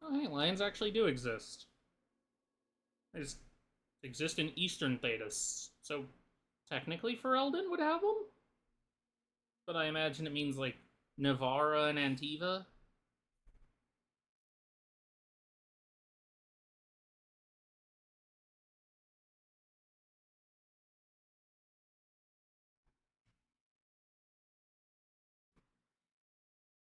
Oh, hey, lions actually do exist. They just exist in Eastern Thedas, so technically Ferelden would have them? But I imagine it means, like, Navarra and Antiva?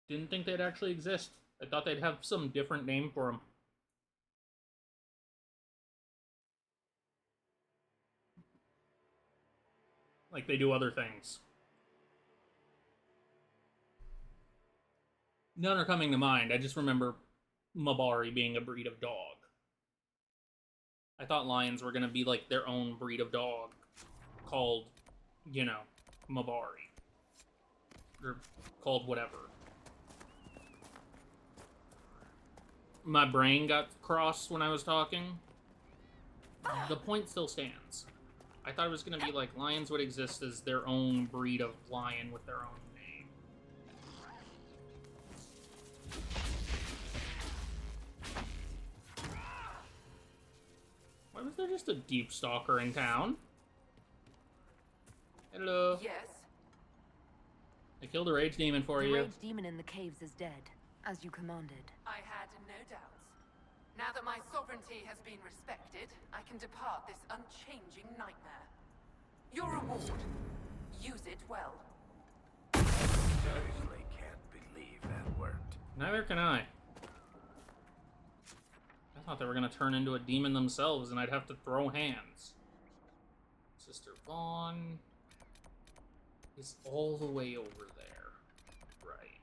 Didn't think they'd actually exist. I thought they'd have some different name for them. Like they do other things. None are coming to mind. I just remember Mabari being a breed of dog. I thought lions were going to be like their own breed of dog called, you know, Mabari. Or called whatever. My brain got crossed when I was talking. The point still stands. I thought it was going to be like lions would exist as their own breed of lion with their own name. Why was there just a deep stalker in town? Hello. Yes. I killed a rage demon for you. The rage demon in the caves is dead, as you commanded. I had no doubts. Now that my sovereignty has been respected, I can depart this unchanging nightmare. Your reward. Use it well. Seriously can't believe that worked. Neither can I. I thought they were going to turn into a demon themselves and I'd have to throw hands. Sister Vaughn is all the way over there. Right.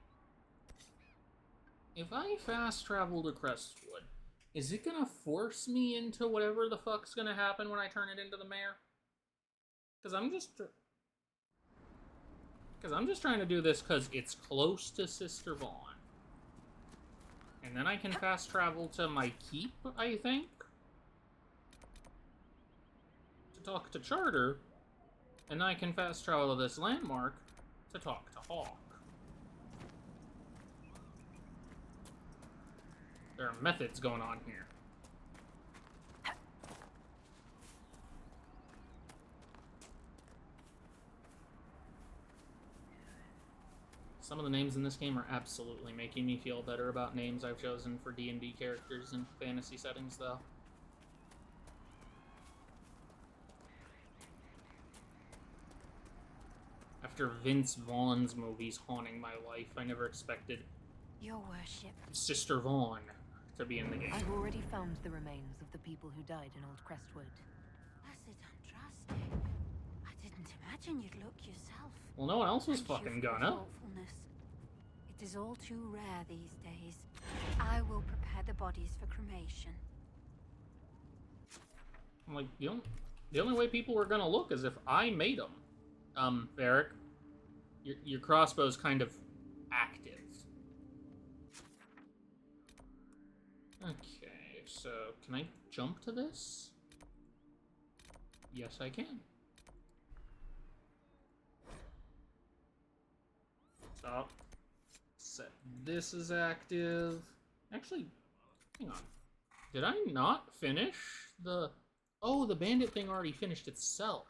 If I fast travel to Crestwood, is it going to force me into whatever the fuck's going to happen when I turn it into the mayor? Because I'm just trying to do this because it's close to Sister Vaughn. And then I can fast travel to my keep, I think? To talk to Charter. And then I can fast travel to this landmark to talk to Hawk. There are methods going on here. Some of the names in this game are absolutely making me feel better about names I've chosen for D&D characters in fantasy settings, though. After Vince Vaughn's movies haunting my life, I never expected Your worship. Sister Vaughn to be in the game. I've already found the remains of the people who died in Old Crestwood. Blessed Andraste. I didn't imagine you'd look yourself. Well, no one else was Thank you fucking for your gonna. thoughtfulness. It is all too rare these days. I will prepare the bodies for cremation. I'm like, the only way people were gonna look is if I made them. Eric, your crossbow's kind of active. Okay, so can I jump to this? Yes, I can. Stop. Set this is active. Actually, hang on. Did I not finish the... Oh, the bandit thing already finished itself.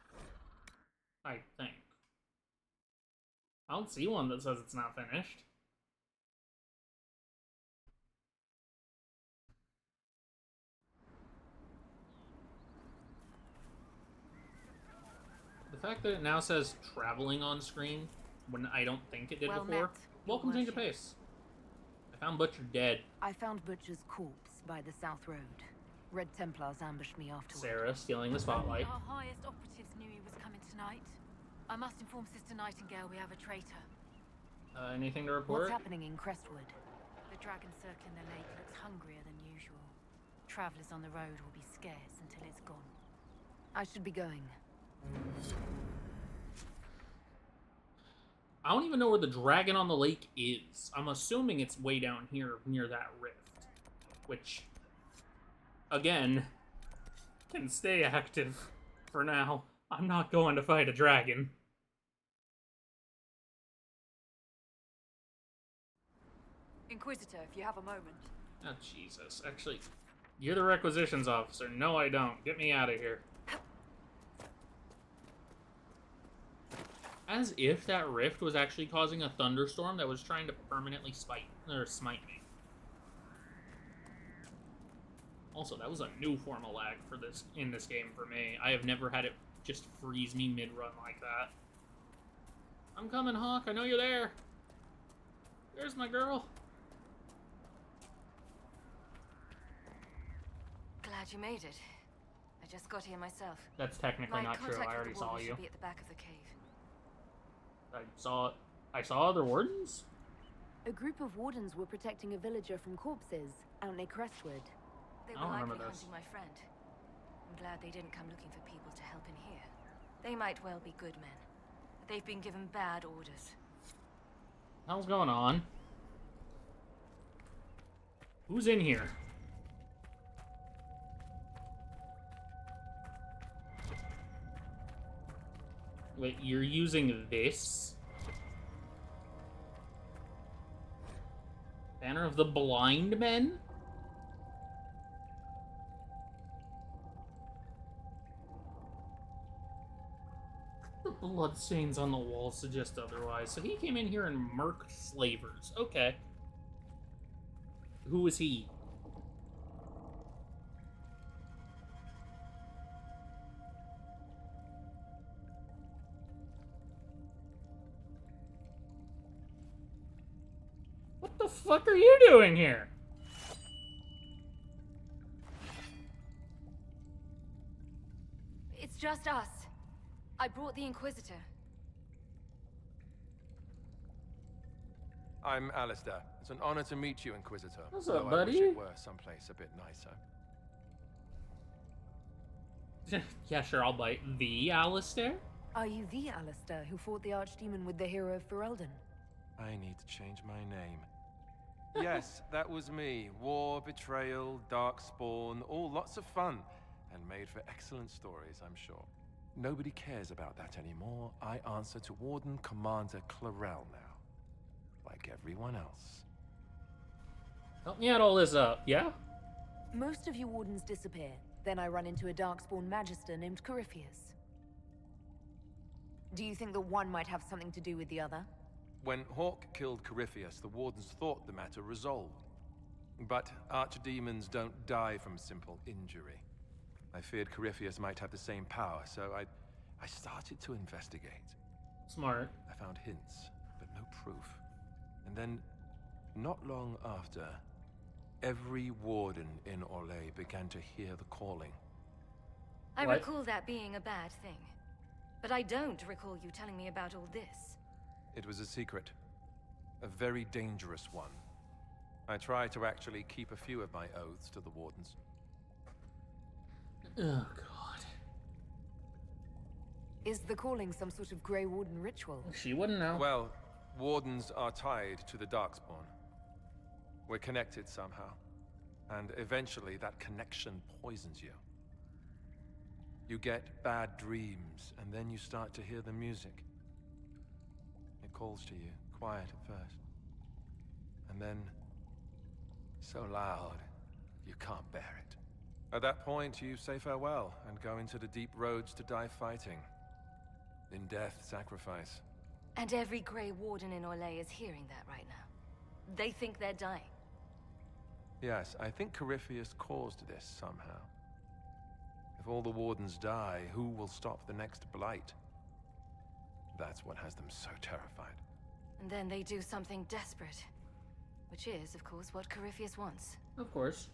I think. I don't see one that says it's not finished. The fact that it now says traveling on screen when I don't think it did Well before. met, Welcome, Your change of pace. I found Butcher dead. I found Butcher's corpse by the South Road. Red Templars ambushed me afterward. Sarah stealing the spotlight. Our highest operatives knew he was coming tonight. I must inform Sister Nightingale we have a traitor. Anything to report? What's happening in Crestwood? The dragon circling the lake looks hungrier than usual. Travelers on the road will be scarce until it's gone. I should be going. I don't even know where the dragon on the lake is. I'm assuming it's way down here near that rift. Which, again, can stay active for now. I'm not going to fight a dragon. Inquisitor, if you have a moment. Oh, Jesus. Actually, you're the requisitions officer. No, I don't. Get me out of here. As if that rift was actually causing a thunderstorm that was trying to permanently smite me. Also, that was a new form of lag for this in this game for me. I have never had it just freeze me mid-run like that. I'm coming, Hawk. I know you're there. There's my girl. Glad you made it. I just got here myself. That's technically My not true. contact I with already the saw warden you. should be at the back of the cave. I saw other wardens? A group of wardens were protecting a villager from corpses out near Crestwood. They I were don't likely remember this. hunting my friend. I'm glad they didn't come looking for people to help in here. They might well be good men, but they've been given bad orders. Hell's going on? Who's in here? Wait, you're using this? Banner of the Blind Men? The bloodstains on the wall suggest otherwise. So he came in here and murked slavers. Okay. Who was he? What the fuck are you doing here? It's just us. I brought the Inquisitor. I'm Alistair. It's an honor to meet you, Inquisitor. What's up, Though I wish buddy? it were someplace a bit nicer. Yeah, sure, I'll bite. The Alistair? Are you the Alistair who fought the Archdemon with the hero of Ferelden? I need to change my name. Yes, that was me. War, betrayal, darkspawn, all lots of fun. And made for excellent stories, I'm sure. Nobody cares about that anymore. I answer to Warden Commander Clarel now. Like everyone else. Help me add all this up, yeah? Most of you wardens disappear. Then I run into a darkspawn magister named Corypheus. Do you think that one might have something to do with the other? When Hawk killed Corypheus, the Wardens thought the matter resolved. But archdemons don't die from simple injury. I feared Corypheus might have the same power, so I started to investigate. Smart. I found hints, but no proof. And then, not long after, every warden in Orlais began to hear the calling. I What? recall that being a bad thing. But I don't recall you telling me about all this. It was a secret. A very dangerous one. I tried to actually keep a few of my oaths to the wardens. Oh, God. Is the calling some sort of Grey Warden ritual? She wouldn't know. Well, wardens are tied to the Darkspawn. We're connected somehow. And eventually that connection poisons you. You get bad dreams, and then you start to hear the music. It calls to you, quiet at first. And then, so loud, you can't bear it. At that point, you say farewell, and go into the deep roads to die fighting. In death, sacrifice. And every Grey Warden in Orlais is hearing that right now. They think they're dying. Yes, I think Corypheus caused this somehow. If all the wardens die, who will stop the next blight? That's what has them so terrified. And then they do something desperate. Which is, of course, what Corypheus wants. Of course.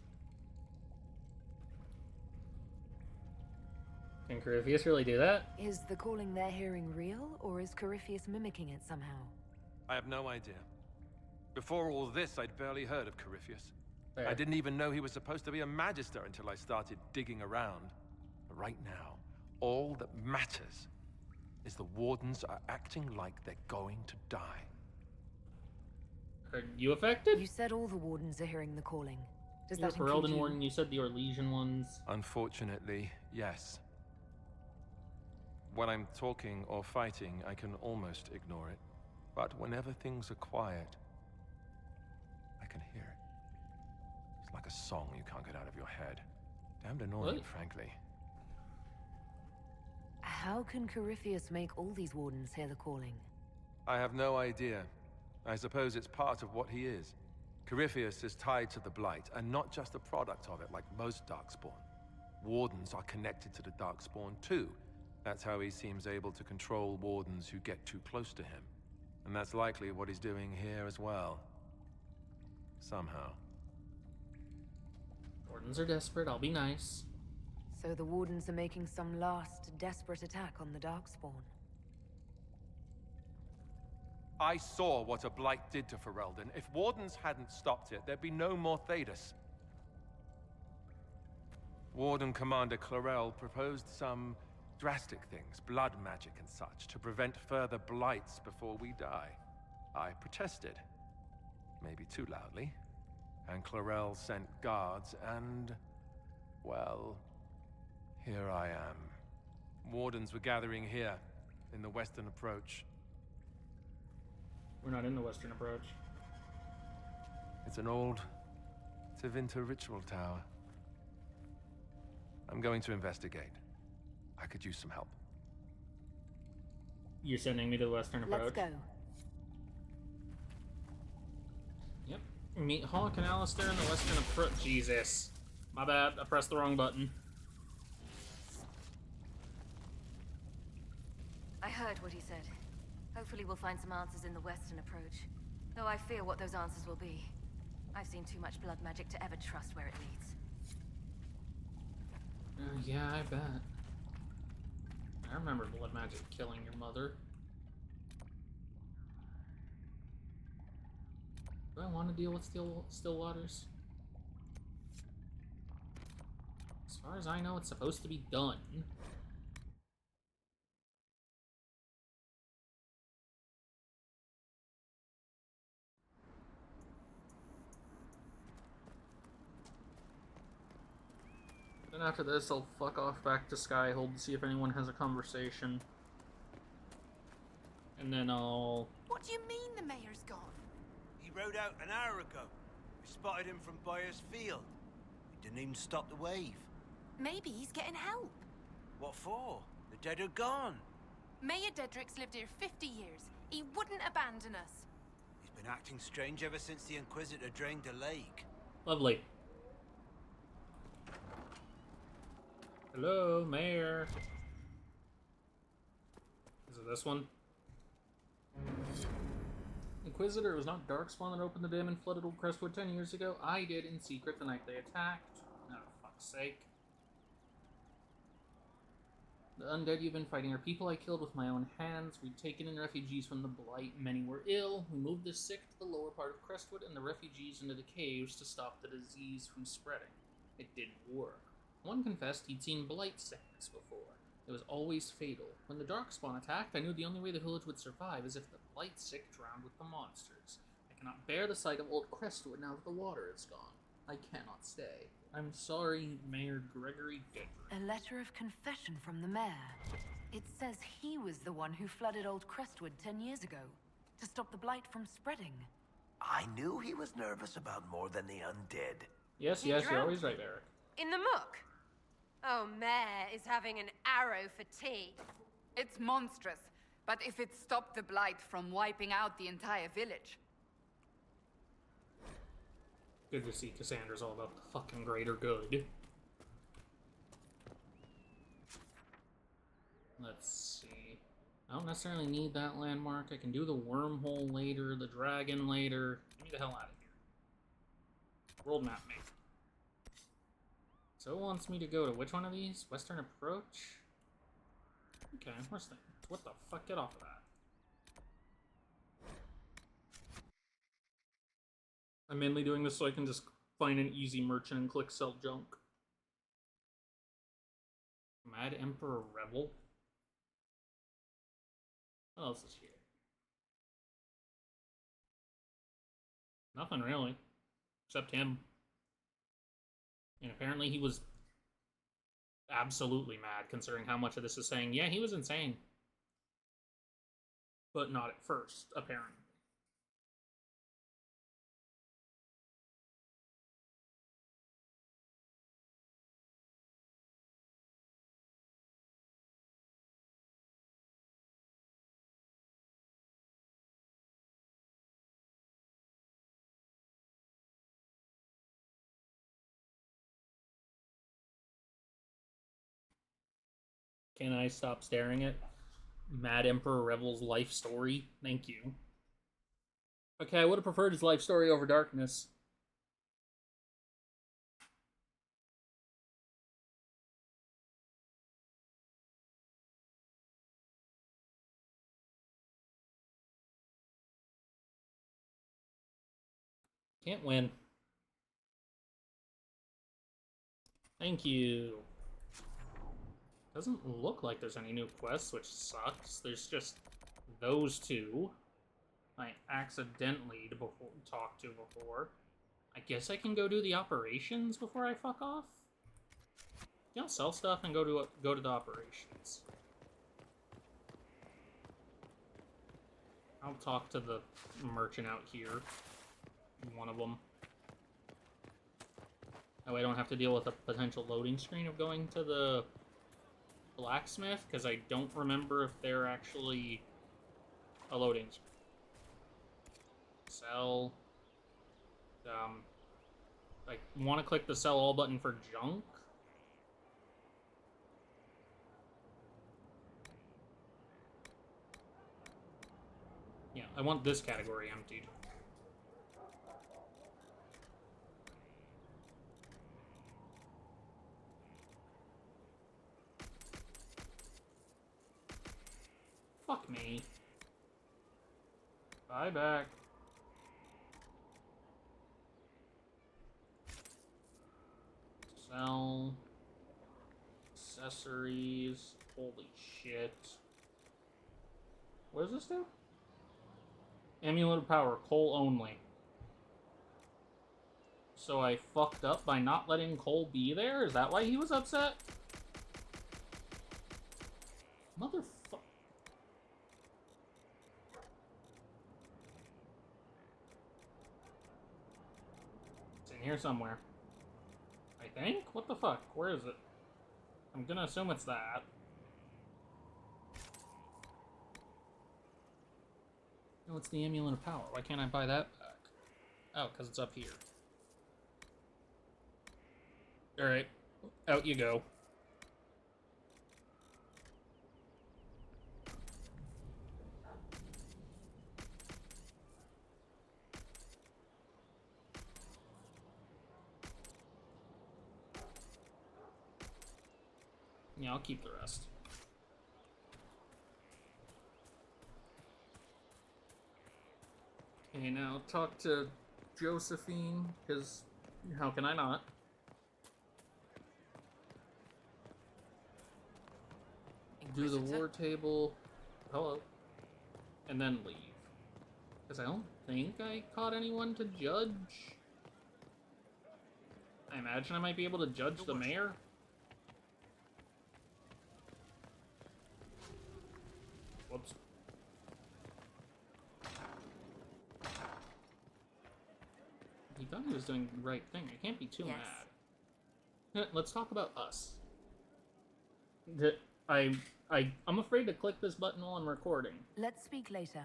Can Corypheus really do that? Is the calling they're hearing real, or is Corypheus mimicking it somehow? I have no idea. Before all this, I'd barely heard of Corypheus. Fair. I didn't even know he was supposed to be a magister until I started digging around. But right now, all that matters is the wardens are acting like they're going to die. Are you affected? You said all the wardens are hearing the calling. Does You're that a include Ferelden you? Warden, you said the Orlesian ones. Unfortunately, yes. When I'm talking or fighting, I can almost ignore it. But whenever things are quiet, I can hear it. song you can't get out of your head. Damned annoying, What? frankly. How can Corypheus make all these wardens hear the calling? I have no idea. I suppose it's part of what he is. Corypheus is tied to the Blight, and not just a product of it like most Darkspawn. Wardens are connected to the Darkspawn too. That's how he seems able to control wardens who get too close to him. And that's likely what he's doing here as well. Somehow. Wardens are desperate, I'll be nice. So the wardens are making some last desperate attack on the Darkspawn. I saw what a Blight did to Ferelden. If Wardens hadn't stopped it, there'd be no more Thedas. Warden Commander Clarel proposed some drastic things, blood magic and such, to prevent further Blights before we die. I protested. Maybe too loudly. And Clarel sent guards and... well... here I am. Wardens were gathering here, in the western approach. We're not in the western approach. It's an old Tevinter ritual tower. I'm going to investigate. I could use some help. You're sending me to the western approach? Let's go. Yep. Meet Hawk and Alistair in the western approach. Jesus. My bad, I pressed the wrong button. I heard what he said. Hopefully we'll find some answers in the western approach. Though I fear what those answers will be. I've seen too much blood magic to ever trust where it leads. Yeah, I bet. I remember blood magic killing your mother. Do I want to deal with still waters? As far as I know, it's supposed to be done. Then after this, I'll fuck off back to Skyhold to see if anyone has a conversation. And then I'll... What do you mean the mayor's gone? He rode out an hour ago. We spotted him from Byers Field. He didn't even stop the wave. Maybe he's getting help. What for? The dead are gone. Mayor Dedrick's lived here 50 years. He wouldn't abandon us. He's been acting strange ever since the Inquisitor drained the lake. Lovely. Hello, Mayor. Is it this one? Inquisitor, it was not Darkspawn that opened the dam and flooded Old Crestwood 10 years ago. I did in secret the night they attacked. Oh, fuck's sake. The undead you've been fighting are people I killed with my own hands. We'd taken in refugees from the Blight. Many were ill. We moved the sick to the lower part of Crestwood and the refugees into the caves to stop the disease from spreading. It didn't work. One confessed he'd seen Blight sickness before. It was always fatal. When the Darkspawn attacked, I knew the only way the village would survive is if the Blight sick drowned with the monsters. I cannot bear the sight of Old Crestwood now that the water is gone. I cannot stay. I'm sorry, Mayor Gregory Dedrick. A letter of confession from the mayor. It says he was the one who flooded Old Crestwood 10 years ago, to stop the Blight from spreading. I knew he was nervous about more than the undead. Yes, He you're drowned always right, Eric. In the muck? Oh, Mayor is having an arrow for tea. It's monstrous, but if it stopped the Blight from wiping out the entire village. Good to see Cassandra's all about the fucking greater good. Let's see. I don't necessarily need that landmark. I can do the wormhole later, the dragon later. Get me the hell out of here. World map me. So it wants me to go to which one of these? Western Approach? Okay, where's the... What the fuck? Get off of that. I'm mainly doing this so I can just find an easy merchant and click sell junk. Mad Emperor Rebel? What else is here? Nothing really. Except him. And apparently he was absolutely mad, considering how much of this is saying, yeah, he was insane. But not at first, apparently. Can I stop staring at Mad Emperor Revel's life story? Thank you. Okay, I would have preferred his life story over Darkness. Can't win. Thank you. Doesn't look like there's any new quests, which sucks. There's just those two I accidentally talked to before. I guess I can go do the operations before I fuck off? Yeah, I'll sell stuff and go to the operations. I'll talk to the merchant out here. One of them. That way I don't have to deal with a potential loading screen of going to the blacksmith, because I don't remember if they're actually a loading screen. Sell. I want to click the sell all button for junk. Yeah, I want this category emptied. Fuck me. Bye back. Sell. Accessories. Holy shit. What does this do? Amulet of Power. Cole only. So I fucked up by not letting Cole be there? Is that why he was upset? Motherfucker. It's in here somewhere. I think? What the fuck? Where is it? I'm gonna assume it's that. No, it's the Amulet of Power. Why can't I buy that back? Oh, because it's up here. Alright. Out you go. Yeah, I'll keep the rest. Okay, now talk to Josephine, because how can I not? Do the war table. Hello. And then leave. Because I don't think I caught anyone to judge. I imagine I might be able to judge the mayor. Whoops. He thought he was doing the right thing. I can't be too mad. Let's talk about us. I'm afraid to click this button while I'm recording. Let's speak later.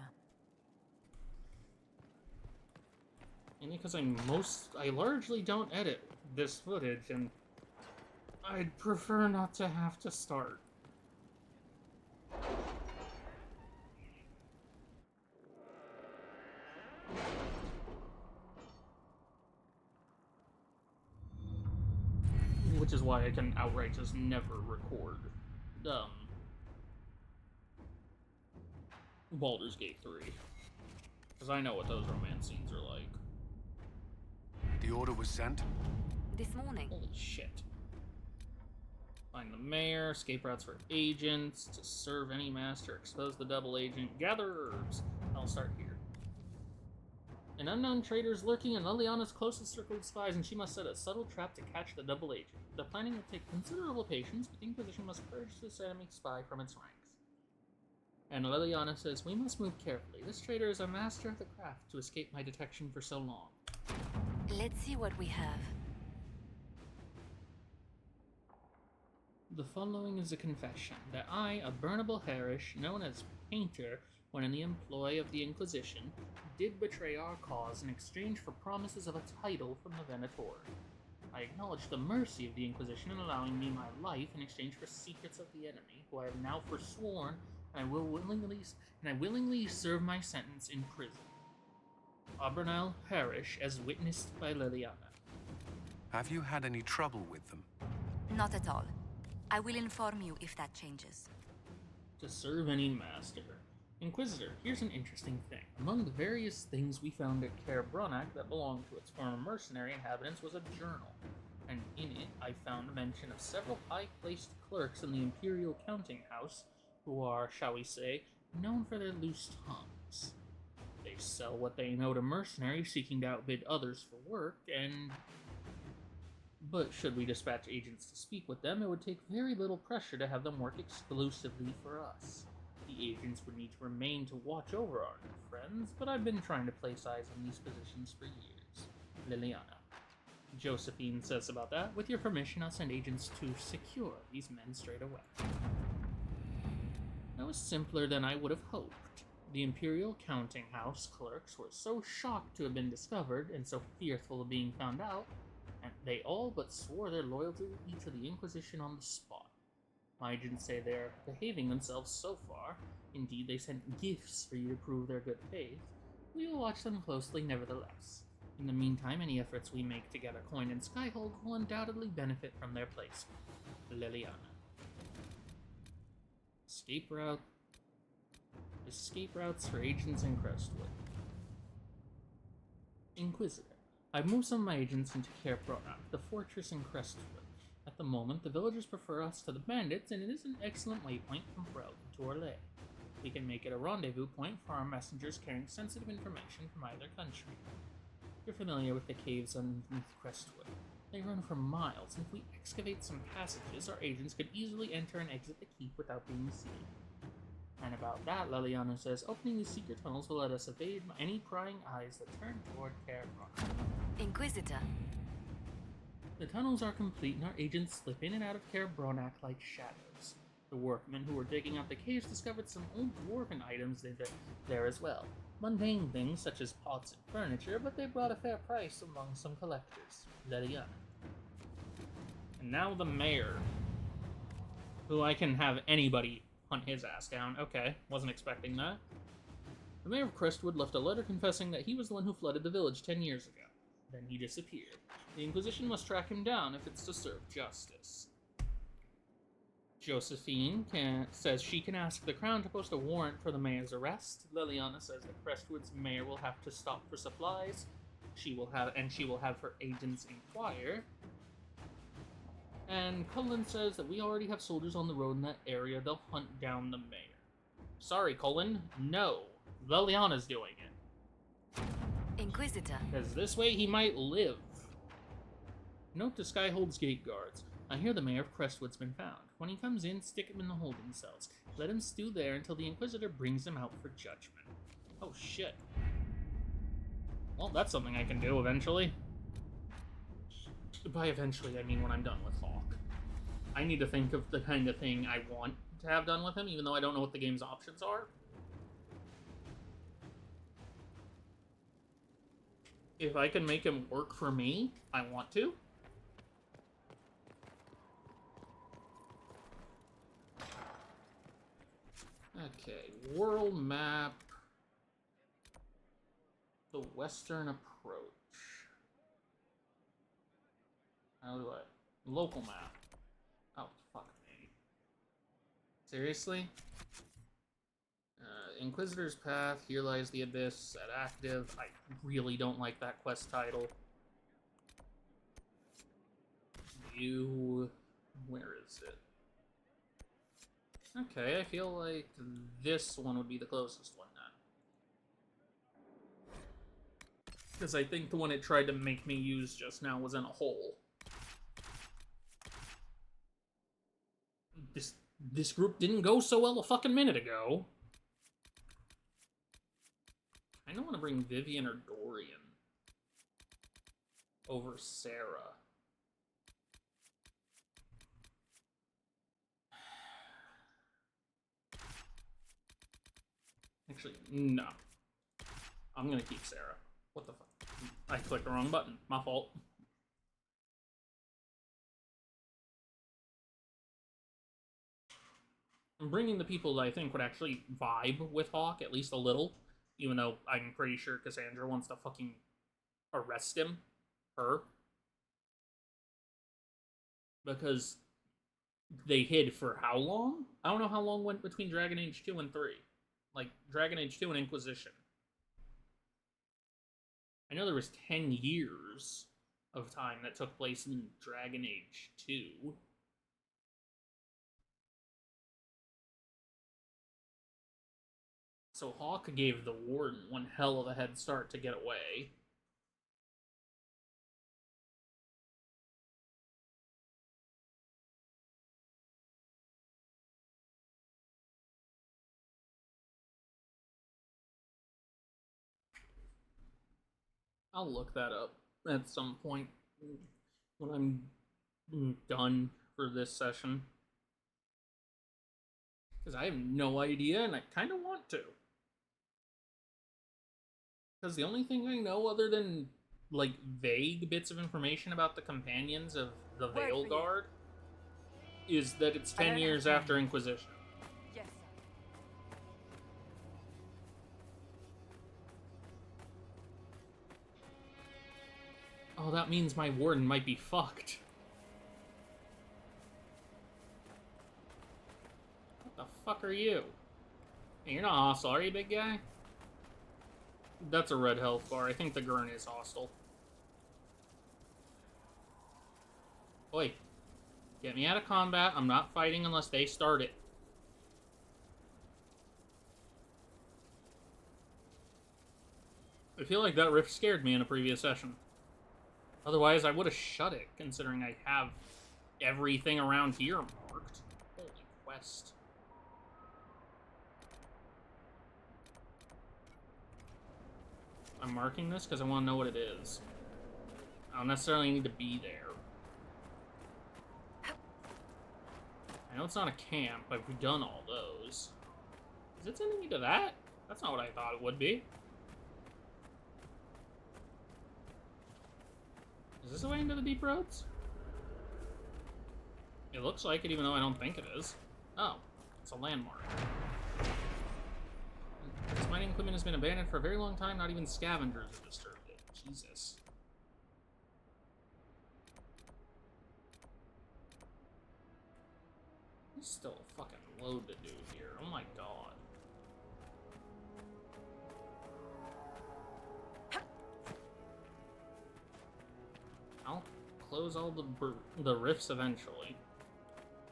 And because I largely don't edit this footage, and I'd prefer not to have to start. Which is why I can outright just never record Baldur's Gate 3. Because I know what those romance scenes are like. The order was sent? This morning. Holy shit. Find the mayor, escape routes for agents, to serve any master, expose the double agent, gather herbs. I'll start here. An unknown traitor is lurking in Liliana's closest circle of spies, and she must set a subtle trap to catch the double agent. The planning will take considerable patience, but the Inquisition must purge this enemy spy from its ranks. And Liliana says, we must move carefully. This traitor is a master of the craft to escape my detection for so long. Let's see what we have. The following is a confession that I, a burnable Harish, known as Painter, when in the employ of the Inquisition, did betray our cause in exchange for promises of a title from the Venator. I acknowledge the mercy of the Inquisition in allowing me my life in exchange for secrets of the enemy, who I have now forsworn, and I willingly serve my sentence in prison. Abernal perish as witnessed by Liliana. Have you had any trouble with them? Not at all. I will inform you if that changes. To serve any master. Inquisitor, here's an interesting thing. Among the various things we found at Caer Bronach that belonged to its former mercenary inhabitants was a journal, and in it I found mention of several high-placed clerks in the Imperial Counting House who are, shall we say, known for their loose tongues. They sell what they know to mercenaries seeking to outbid others for work, but should we dispatch agents to speak with them, it would take very little pressure to have them work exclusively for us. The agents would need to remain to watch over our new friends, but I've been trying to place eyes on these positions for years. Liliana. Josephine says about that, with your permission, I'll send agents to secure these men straight away. That was simpler than I would have hoped. The Imperial Counting House clerks were so shocked to have been discovered, and so fearful of being found out, and they all but swore their loyalty to the Inquisition on the spot. My agents say they're behaving themselves so far. Indeed, they sent gifts for you to prove their good faith. We will watch them closely nevertheless. In the meantime, any efforts we make to get a coin in Skyhold will undoubtedly benefit from their placement. Liliana. Escape routes for agents in Crestwood. Inquisitor. I've moved some of my agents into Caer Bronach, the fortress in Crestwood. At the moment, the villagers prefer us to the bandits, and it is an excellent waypoint from Ferelden to Orlais. We can make it a rendezvous point for our messengers carrying sensitive information from either country. You're familiar with the caves underneath Crestwood. They run for miles, and if we excavate some passages, our agents could easily enter and exit the keep without being seen. And about that, Liliana says, opening these secret tunnels will let us evade any prying eyes that turn toward Caer Bronach. Inquisitor. The tunnels are complete, and our agents slip in and out of Caer Bronach like shadows. The workmen who were digging out the caves discovered some old dwarven items there as well. Mundane things such as pots and furniture, but they brought a fair price among some collectors. Liliana. And now the mayor. Who I can have anybody hunt his ass down. Okay, wasn't expecting that. The mayor of Crestwood left a letter confessing that he was the one who flooded the village 10 years ago. Then he disappeared. The Inquisition must track him down if it's to serve justice. Josephine says she can ask the Crown to post a warrant for the mayor's arrest. Liliana says that Crestwood's mayor will have to stop for supplies. She will have her agents inquire. And Cullen says that we already have soldiers on the road in that area. They'll hunt down the mayor. Sorry, Cullen. No. Liliana's doing it. Inquisitor. Because this way he might live. Note to Skyhold's gate guards. I hear the mayor of Crestwood's been found. When he comes in, stick him in the holding cells. Let him stew there until the Inquisitor brings him out for judgment. Oh shit. Well, that's something I can do eventually. By eventually, I mean when I'm done with Hawk. I need to think of the kind of thing I want to have done with him, even though I don't know what the game's options are. If I can make him work for me, I want to. Okay, world map. The western approach. How do I... Local map. Oh, fuck me. Seriously? Inquisitor's Path, Here Lies the Abyss, set active. I really don't like that quest title. Where is it? Okay, I feel like this one would be the closest one then. Because I think the one it tried to make me use just now was in a hole. This group didn't go so well a fucking minute ago. I don't want to bring Vivian or Dorian over Sarah. Actually, no. I'm gonna keep Sarah. What the fuck? I clicked the wrong button. My fault. I'm bringing the people that I think would actually vibe with Hawk, at least a little. Even though I'm pretty sure Cassandra wants to fucking arrest him. Her. Because they hid for how long? I don't know how long went between Dragon Age 2 and 3. Like, Dragon Age 2 and Inquisition. I know there was 10 years of time that took place in Dragon Age 2. So Hawk gave the Warden one hell of a head start to get away. I'll look that up at some point when I'm done for this session. Because I have no idea, and I kind of want to. Because the only thing I know other than, like, vague bits of information about the companions of the Veil Guard is that it's 10 years after Inquisition. Yes, sir. Oh, that means my Warden might be fucked. What the fuck are you? Hey, you're not hostile, are you, big guy? That's a red health bar. I think the Gurn is hostile. Oi. Get me out of combat. I'm not fighting unless they start it. I feel like that rift scared me in a previous session. Otherwise, I would have shut it, considering I have everything around here marked. Holy quest. I'm marking this because I want to know what it is. I don't necessarily need to be there. I know it's not a camp, but we've done all those. Is it sending me to that? That's not what I thought it would be. Is this the way into the deep roads? It looks like it, even though I don't think it is. Oh, it's a landmark. This mining equipment has been abandoned for a very long time. Not even scavengers have disturbed it. Jesus. There's still a fucking load to do here. Oh my god. I'll close all the rifts eventually.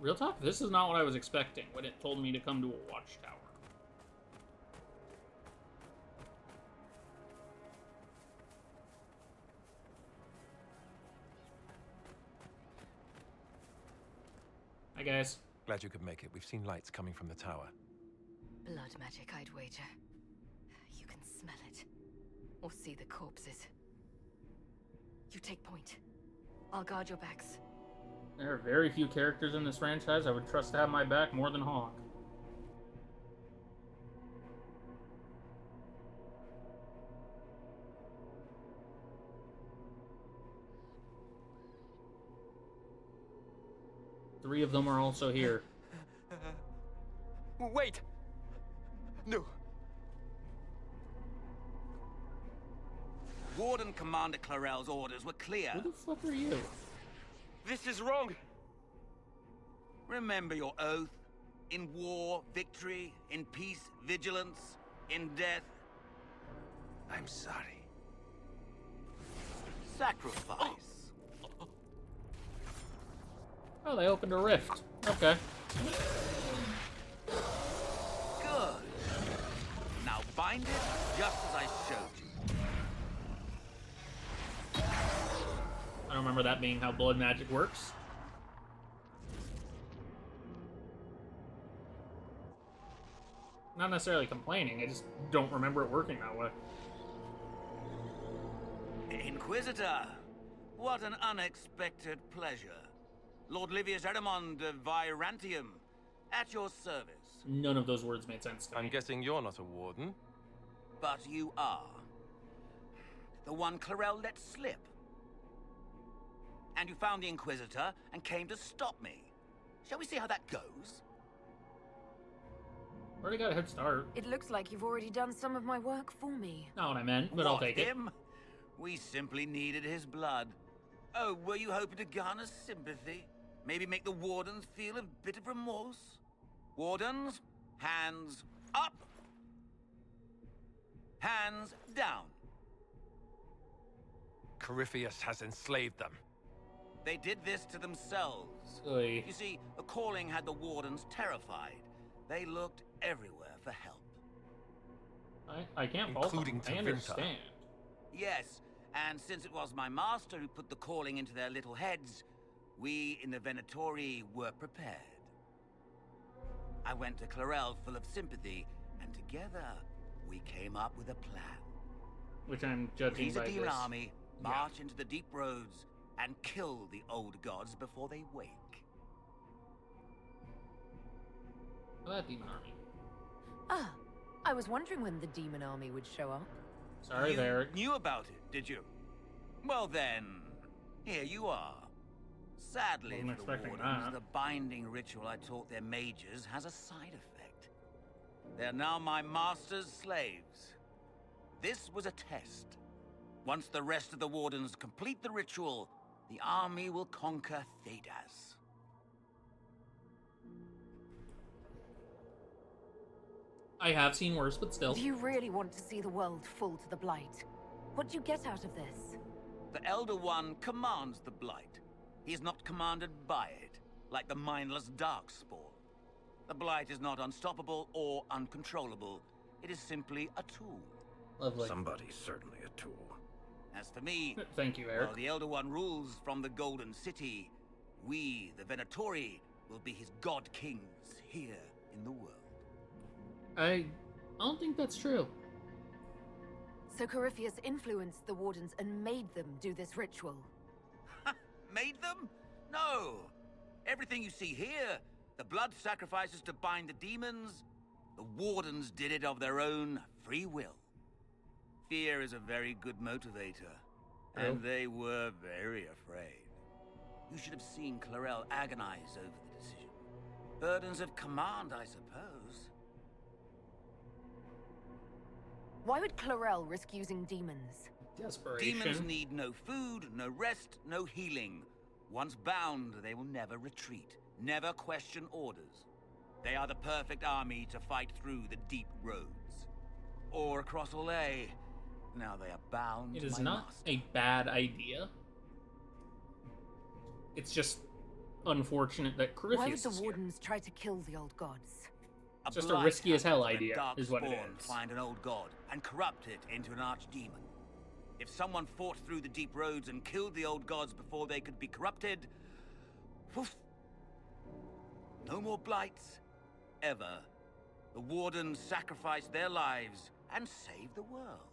Real talk, this is not what I was expecting when it told me to come to a watchtower. Hi guys. Glad you could make it. We've seen lights coming from the tower. Blood magic, I'd wager. You can smell it. Or see the corpses. You take point. I'll guard your backs. There are very few characters in this franchise I would trust to have my back more than Hawk. Three of them are also here. Wait! No. Warden Commander Clarel's orders were clear. Who the fuck are you? This is wrong! Remember your oath. In war, victory. In peace, vigilance. In death, I'm sorry. Sacrifice. Oh, they opened a rift. Okay. Good. Now bind it just as I showed you. I don't remember that being how blood magic works. Not necessarily complaining, I just don't remember it working that way. Inquisitor, what an unexpected pleasure. Lord Livius Erimond of Virantium, at your service. None of those words made sense to me. I'm guessing you're not a warden. But you are. The one Clarel let slip. And you found the Inquisitor and came to stop me. Shall we see how that goes? Already got a head start. It looks like you've already done some of my work for me. Not what I meant, but I'll take it. Him? We simply needed his blood. Oh, were you hoping to garner sympathy? Maybe make the Wardens feel a bit of remorse? Wardens, hands up! Hands down. Corypheus has enslaved them. They did this to themselves. Oy. You see, the calling had the Wardens terrified. They looked everywhere for help. I can't fault them. Including to I Vinta. understand. Yes, and since it was my master who put the calling into their little heads, we in the Venatori were prepared. I went to Clarel full of sympathy, and together we came up with a plan. Which I'm judging Raise a by demon this. army, march into the deep roads, and kill the old gods before they wake. Oh, that demon army. Ah, I was wondering when the demon army would show up. Sorry, You there. knew about it, did you? Well then, here you are. Sadly Wasn't for the expecting Wardens, that. the binding ritual I taught their mages has a side effect. They're now my master's slaves. This was a test. Once the rest of the Wardens complete the ritual, the army will conquer Thedas. I have seen worse, but still. Do you really want to see the world fall to the Blight? What do you get out of this? The Elder One commands the Blight. He is not commanded by it, like the mindless Darkspawn. The Blight is not unstoppable or uncontrollable. It is simply a tool. Lovely. Somebody's certainly a tool. As for me, Thank you, Eric. while the Elder One rules from the Golden City, we, the Venatori, will be his god kings here in the world. I don't think that's true. So Corypheus influenced the Wardens and made them do this ritual. Made them? No. Everything you see here, the blood sacrifices to bind the demons, the Wardens did it of their own free will. Fear is a very good motivator, and they were very afraid. You should have seen Clarel agonize over the decision. Burdens of command, I suppose. Why would Clarel risk using demons? Desperation. Demons need no food, no rest, no healing. Once bound, they will never retreat, never question orders. They are the perfect army to fight through the deep roads. Or across Olay. Now they are bound It to is my not master. a bad idea. It's just unfortunate that Why would Corypheus the is here. Wardens try to kill the old gods? Just a blight risky as hell happens when idea, is what it Darkspawn is. find an old god and corrupt it into an archdemon. If someone fought through the deep roads and killed the old gods before they could be corrupted, poof, no more blights, ever. The Wardens sacrificed their lives and saved the world.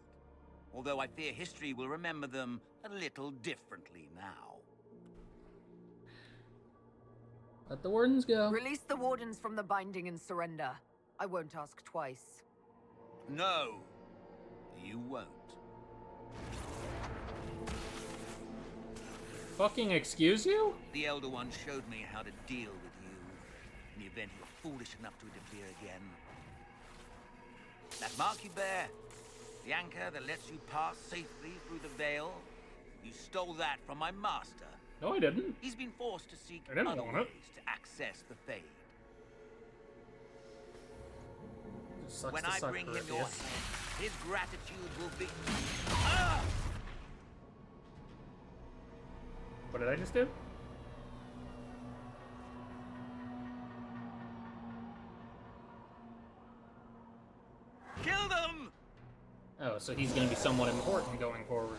Although I fear history will remember them a little differently now. Let the Wardens go. Release the Wardens from the binding and surrender. I won't ask twice. No, you won't. Fucking excuse you? The Elder One showed me how to deal with you in the event you were foolish enough to interfere again. That mark you bear, the anchor that lets you pass safely through the veil, you stole that from my master. No, I didn't. He's been forced to seek I didn't other want ways it. to access the Fade. Sucks When to I suck, bring him your Corypheus. hand, his gratitude will be... Ah! What did I just do? Kill them! Oh, so he's gonna be somewhat important going forward.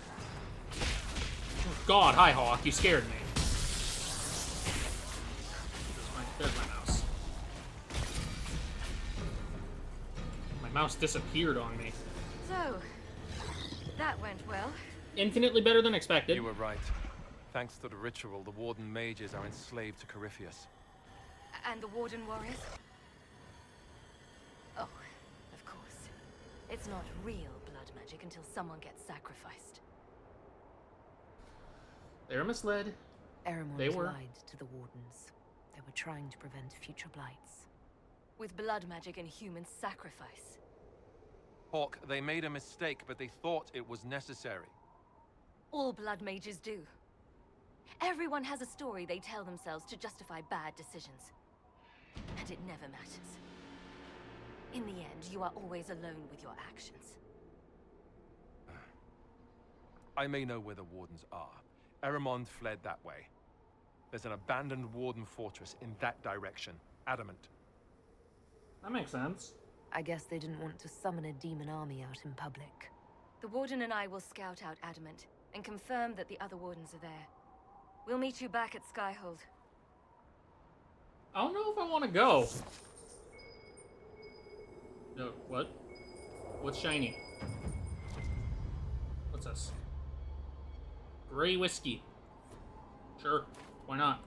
God, hi Hawk, you scared me. There's my mouse. My mouse disappeared on me. So, that went well. Infinitely better than expected. You were right. Thanks to the ritual, the Warden mages are enslaved to Corypheus. And the Warden warriors? Oh, of course. It's not real blood magic until someone gets sacrificed. They were misled. Eremon They were. lied to the Wardens. They were trying to prevent future blights. with blood magic and human sacrifice. Hawk, they made a mistake, but they thought it was necessary. All blood mages do. Everyone has a story they tell themselves to justify bad decisions. And it never matters. In the end, you are always alone with your actions. I may know where the Wardens are. Eramond fled that way. There's an abandoned Warden fortress in that direction. Adamant. That makes sense. I guess they didn't want to summon a demon army out in public. The Warden and I will scout out Adamant and confirm that the other Wardens are there. We'll meet you back at Skyhold. I don't know if I want to go. No, what? What's shiny? What's this? Gray whiskey. Sure, why not?